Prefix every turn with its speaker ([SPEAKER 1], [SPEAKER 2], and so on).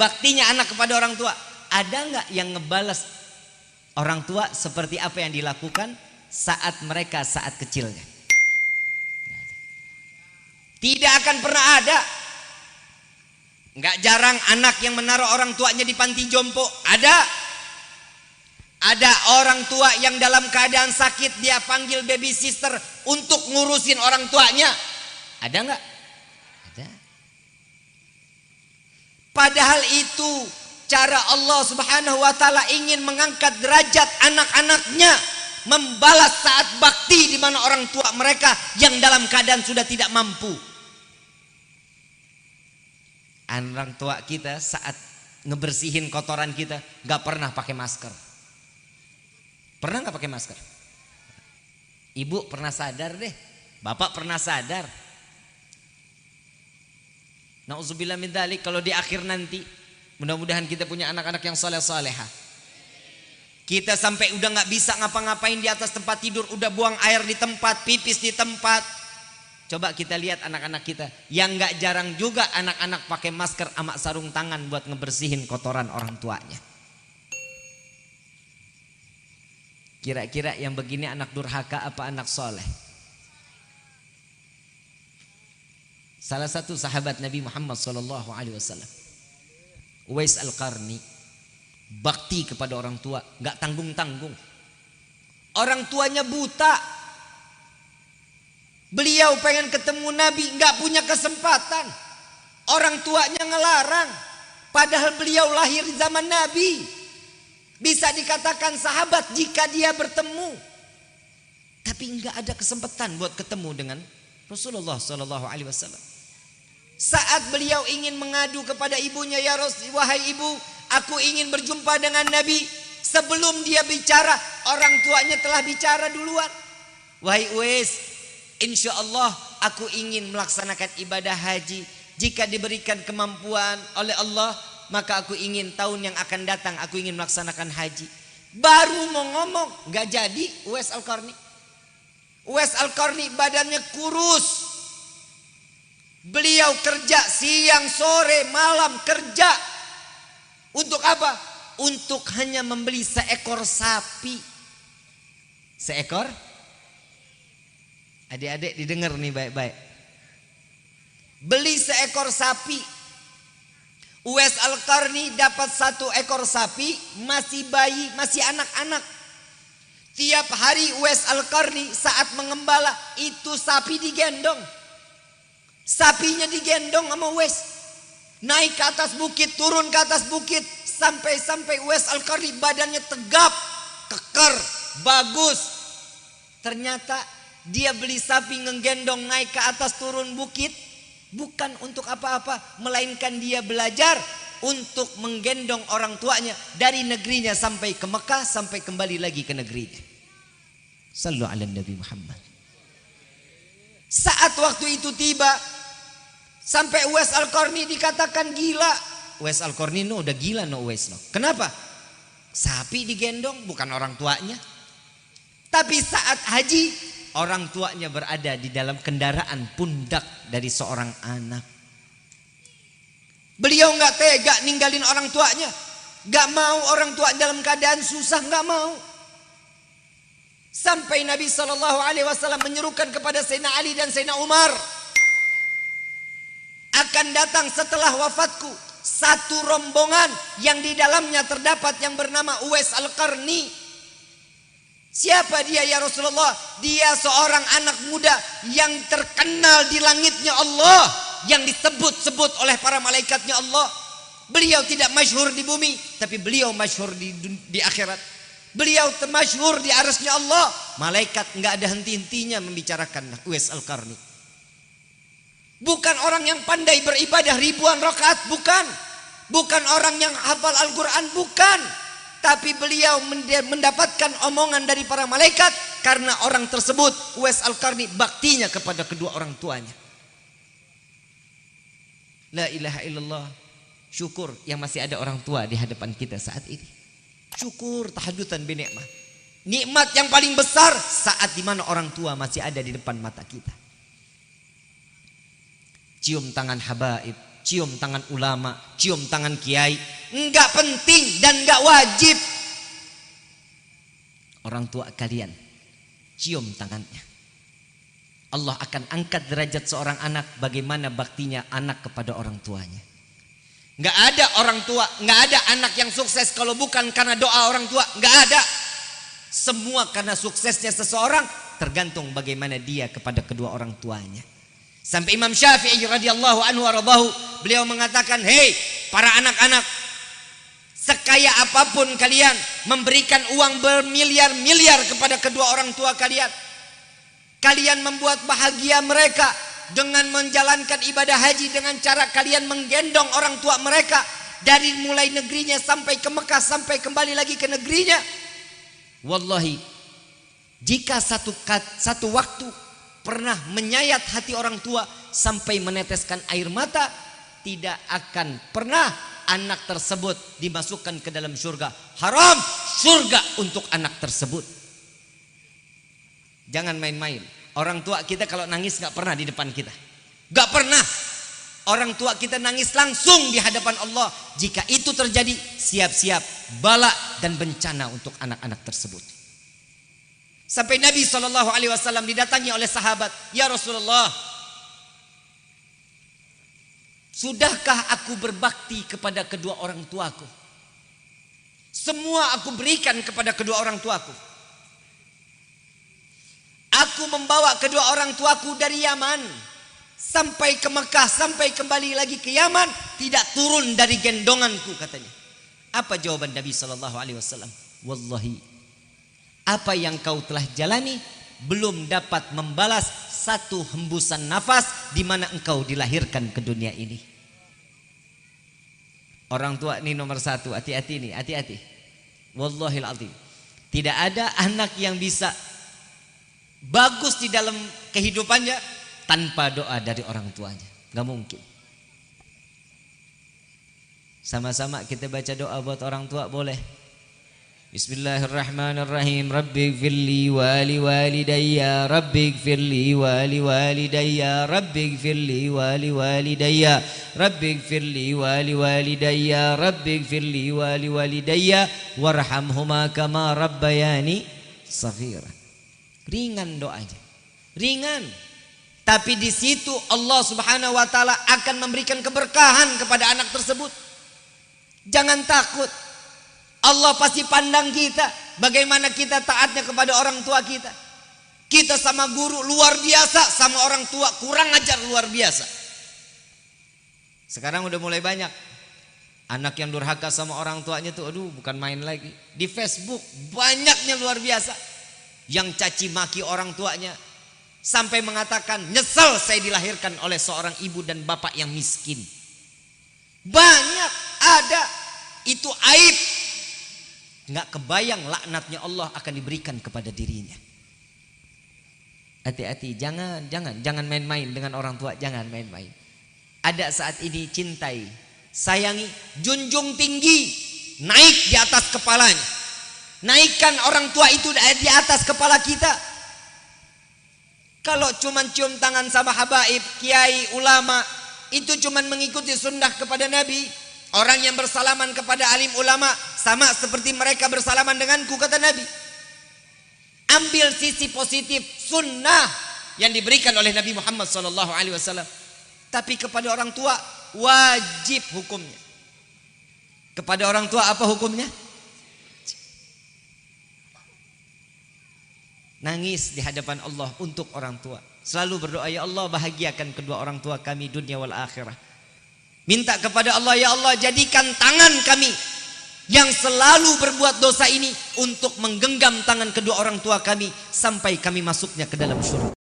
[SPEAKER 1] baktinya anak kepada orang tua. Ada nggak yang ngebalas orang tua seperti apa yang dilakukan saat mereka saat kecilnya? Tidak akan pernah ada. Nggak jarang anak yang menaruh orang tuanya di panti jompo. Ada orang tua yang dalam keadaan sakit dia panggil baby sister untuk ngurusin orang tuanya. Ada nggak? Ada. Padahal itu cara Allah Subhanahu wa taala ingin mengangkat derajat anak-anaknya, membalas saat bakti di mana orang tua mereka yang dalam keadaan sudah tidak mampu. Orang tua kita saat ngebersihin kotoran kita nggak pernah pakai masker. Pernah nggak pakai masker? Ibu pernah sadar deh, bapak pernah sadar. Nauzubillah min dzalik, kalau di akhir nanti mudah-mudahan kita punya anak-anak yang saleh-salehah. Kita sampai udah nggak bisa ngapa-ngapain di atas tempat tidur, udah buang air di tempat, pipis di tempat. Coba kita lihat anak-anak kita yang nggak jarang juga anak-anak pakai masker sama sarung tangan buat ngebersihin kotoran orang tuanya. Kira-kira yang begini anak durhaka apa anak soleh? Salah satu sahabat Nabi Muhammad SAW, Uwais Al-Qarni, bakti kepada orang tua, nggak tanggung-tanggung. Orang tuanya buta, beliau pengen ketemu Nabi, nggak punya kesempatan. Orang tuanya ngelarang, padahal beliau lahir di zaman Nabi. Bisa dikatakan sahabat jika dia bertemu, tapi nggak ada kesempatan buat ketemu dengan Rasulullah SAW. Saat beliau ingin mengadu kepada ibunya, ya Rasul, wahai ibu, aku ingin berjumpa dengan Nabi. Sebelum dia bicara, orang tuanya telah bicara duluan. Wahai Uwais, insya Allah aku ingin melaksanakan ibadah haji. Jika diberikan kemampuan oleh Allah, maka aku ingin tahun yang akan datang aku ingin melaksanakan haji. Baru mau ngomong, nggak jadi Uwais Al-Qarni. Uwais Al-Qarni badannya kurus. Beliau kerja siang, sore, malam kerja. Untuk apa? Untuk hanya membeli seekor sapi. Seekor? Adik-adik didengar nih baik-baik. Beli seekor sapi. Uwais Al-Qarni dapat 1 ekor sapi, masih bayi, masih anak-anak. Tiap hari Uwais Al-Qarni saat mengembala, itu sapi digendong. Sapinya digendong sama Uwais. Naik ke atas bukit, turun ke atas bukit, sampai Uwais Al-Qarni badannya tegap, keker, bagus. Ternyata dia beli sapi ngegendong naik ke atas turun bukit bukan untuk apa-apa, melainkan dia belajar untuk menggendong orang tuanya dari negerinya sampai ke Mekah, sampai kembali lagi ke negerinya. Sallu ala Nabi Muhammad. Saat waktu itu tiba, sampai Uwais Al-Qarni dikatakan gila. Uwais Al-Qarni no udah gila no Uwais no. Kenapa? Sapi digendong bukan orang tuanya. Tapi saat haji, orang tuanya berada di dalam kendaraan pundak dari seorang anak. Beliau nggak tega ninggalin orang tuanya, nggak mau orang tua dalam keadaan susah, nggak mau. Sampai Nabi SAW menyerukan kepada Sayyidina Ali dan Sayyidina Umar, akan datang setelah wafatku 1 rombongan yang di dalamnya terdapat yang bernama Uwais Al-Qarni. Siapa dia ya Rasulullah? Dia seorang anak muda yang terkenal di langitnya Allah, yang disebut-sebut oleh para malaikatnya Allah. Beliau tidak masyhur di bumi, tapi beliau masyhur di akhirat. Beliau masyhur di arasnya Allah. Malaikat nggak ada henti-hentinya membicarakan Uwais Al-Qarni. Bukan orang yang pandai beribadah ribuan rakaat, bukan. Bukan orang yang hafal Al-Quran, bukan. Tapi beliau mendapatkan omongan dari para malaikat karena orang tersebut, Uwais Al-Qarni, baktinya kepada kedua orang tuanya. La ilaha illallah. Syukur yang masih ada orang tua di hadapan kita saat ini. Syukur tahadutan binikmah. Nikmat yang paling besar saat dimana orang tua masih ada di depan mata kita. Cium tangan habaib, cium tangan ulama, cium tangan kiai. Enggak penting dan enggak wajib. Orang tua kalian, cium tangannya. Allah akan angkat derajat seorang anak bagaimana baktinya anak kepada orang tuanya. Enggak ada orang tua, enggak ada anak yang sukses kalau bukan karena doa orang tua, enggak ada. Semua karena suksesnya seseorang tergantung bagaimana dia kepada kedua orang tuanya. Sampai Imam Syafi'i radhiyallahu anhu waradahu, beliau mengatakan, "Hei para anak-anak, sekaya apapun kalian memberikan uang bermiliar-miliar kepada kedua orang tua kalian, kalian membuat bahagia mereka dengan menjalankan ibadah haji dengan cara kalian menggendong orang tua mereka dari mulai negerinya sampai ke Mekah sampai kembali lagi ke negerinya. Wallahi, jika satu waktu pernah menyayat hati orang tua sampai meneteskan air mata, tidak akan pernah anak tersebut dimasukkan ke dalam surga. Haram surga untuk anak tersebut." Jangan main-main. Orang tua kita kalau nangis gak pernah di depan kita. Gak pernah. Orang tua kita nangis langsung di hadapan Allah. Jika itu terjadi, siap-siap bala dan bencana untuk anak-anak tersebut. Sampai Nabi SAW didatangi oleh sahabat, "Ya Rasulullah, sudahkah aku berbakti kepada kedua orang tuaku? Semua aku berikan kepada kedua orang tuaku. Aku membawa kedua orang tuaku dari Yaman sampai ke Mekah, sampai kembali lagi ke Yaman, tidak turun dari gendonganku," katanya. Apa jawaban Nabi SAW? "Wallahi, apa yang kau telah jalani belum dapat membalas satu hembusan nafas di mana engkau dilahirkan ke dunia ini." Orang tua ini nomor satu, hati-hati nih, hati-hati. Wallahil azim, tidak ada anak yang bisa bagus di dalam kehidupannya tanpa doa dari orang tuanya. Gak mungkin. Sama-sama kita baca doa buat orang tua, boleh? Bismillahirrahmanirrahim. Rabbighfirli wa liwalidayya, Rabbighfirli wa liwalidayya, Rabbighfirli wa liwalidayya, Rabbighfirli wa liwalidayya, Rabbighfirli wa liwalidayya, warhamhuma kama rabbayani shaghira. Ringan doanya, ringan. Tapi di situ Allah Subhanahu wa taala akan memberikan keberkahan kepada anak tersebut. Jangan takut. Allah pasti pandang kita bagaimana kita taatnya kepada orang tua kita. Kita sama guru luar biasa, sama orang tua kurang ajar luar biasa. Sekarang udah mulai banyak anak yang durhaka sama orang tuanya tuh, aduh bukan main lagi. Di Facebook banyaknya luar biasa yang caci maki orang tuanya sampai mengatakan, "Nyesel saya dilahirkan oleh seorang ibu dan bapak yang miskin." Banyak ada. Itu aib. Nggak kebayang laknatnya Allah akan diberikan kepada dirinya. Hati-hati, jangan main-main dengan orang tua, jangan main-main. Ada saat ini cintai, sayangi, junjung tinggi, naik di atas kepalanya. Naikkan orang tua itu di atas kepala kita. Kalau cuman cium tangan sama habaib, kiai, ulama, itu cuman mengikuti sunnah kepada Nabi. Orang yang bersalaman kepada alim ulama sama seperti mereka bersalaman denganku, kata Nabi. Ambil sisi positif sunnah yang diberikan oleh Nabi Muhammad SAW. Tapi kepada orang tua wajib hukumnya. Kepada orang tua apa hukumnya? Nangis di hadapan Allah untuk orang tua. Selalu berdoa, "Ya Allah, bahagiakan kedua orang tua kami dunia wal akhirah." Minta kepada Allah, "Ya Allah, jadikan tangan kami yang selalu berbuat dosa ini untuk menggenggam tangan kedua orang tua kami sampai kami masuknya ke dalam surga."